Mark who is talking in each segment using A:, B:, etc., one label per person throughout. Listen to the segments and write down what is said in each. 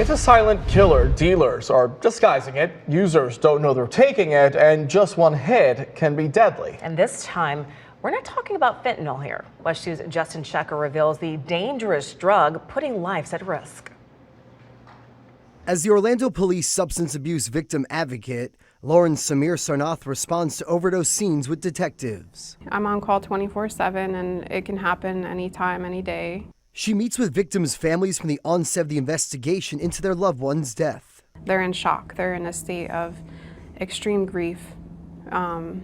A: It's a silent killer. Dealers are disguising it. Users don't know they're taking it, and just one hit can be deadly.
B: And this time, we're not talking about fentanyl here. WESH 2's Justin Shecker reveals the dangerous drug putting lives at risk.
C: As the Orlando Police substance abuse victim advocate, Lauren Samir Sarnath responds to overdose scenes with detectives.
D: I'm on call 24/7, and it can happen anytime, any day.
C: She meets with victims' families from the onset of the investigation into their loved one's death.
D: They're in shock. They're in a state of extreme grief. And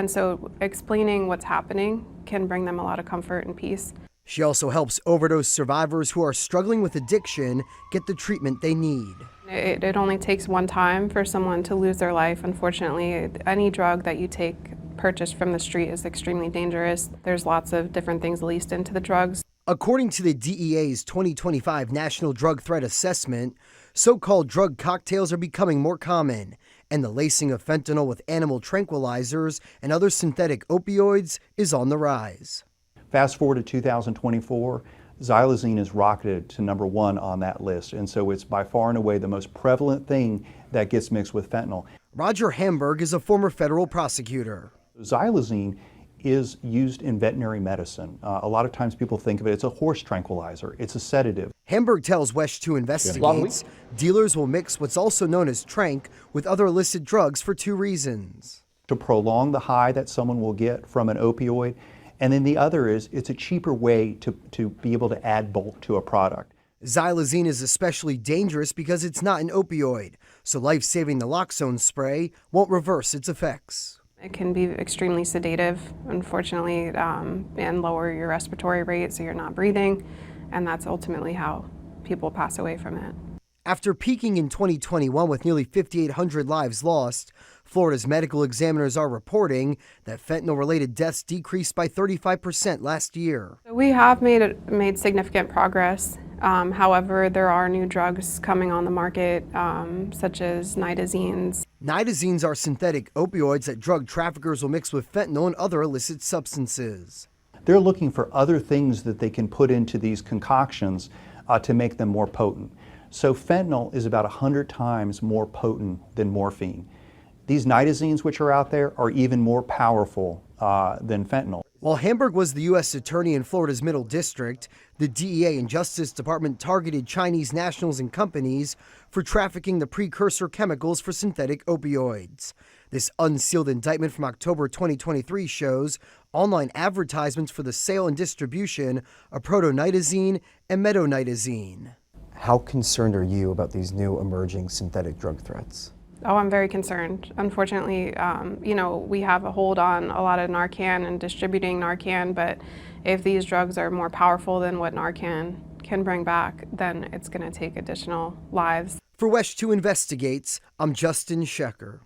D: so explaining what's happening can bring them a lot of comfort and peace.
C: She also helps overdose survivors who are struggling with addiction get the treatment they need.
D: It only takes one time for someone to lose their life. Unfortunately, any drug that you take purchased from the street is extremely dangerous. There's lots of different things laced into the drugs.
C: According to the DEA's 2025 National Drug Threat Assessment, so-called drug cocktails are becoming more common, and the lacing of fentanyl with animal tranquilizers and other synthetic opioids is on the rise.
E: Fast forward to 2024, xylazine is rocketed to #1 on that list, and so it's by far and away the most prevalent thing that gets mixed with fentanyl.
C: Roger Hamburg is a former federal prosecutor.
E: Xylazine is used in veterinary medicine. A lot of times people think of it, it's a horse tranquilizer, it's a sedative.
C: Hamburg tells WESH 2 investigates dealers will mix what's also known as tranq with other illicit drugs for two reasons.
E: To prolong the high that someone will get from an opioid, and then the other is it's a cheaper way to be able to add bulk to a product.
C: Xylazine is especially dangerous because it's not an opioid, so life-saving naloxone spray won't reverse its effects.
D: It can be extremely sedative, unfortunately, and lower your respiratory rate so you're not breathing, and that's ultimately how people pass away from it.
C: After peaking in 2021 with nearly 5,800 lives lost, Florida's medical examiners are reporting that fentanyl-related deaths decreased by 35% last year.
D: We have made significant progress. However, there are new drugs coming on the market, such as nitazines.
C: Nitazines are synthetic opioids that drug traffickers will mix with fentanyl and other illicit substances.
E: They're looking for other things that they can put into these concoctions to make them more potent. So fentanyl is about 100 times more potent than morphine. These nitazines which are out there are even more powerful than fentanyl.
C: While Hamburg was the U.S. attorney in Florida's Middle District, the DEA and Justice Department targeted Chinese nationals and companies for trafficking the precursor chemicals for synthetic opioids. This unsealed indictment from October 2023 shows online advertisements for the sale and distribution of protonitazine and metonitazine.
F: How concerned are you about these new emerging synthetic drug threats?
D: Oh, I'm very concerned. Unfortunately, we have a hold on a lot of Narcan and distributing Narcan, but if these drugs are more powerful than what Narcan can bring back, then it's going to take additional lives.
C: For WESH 2 Investigates, I'm Justin Shecker.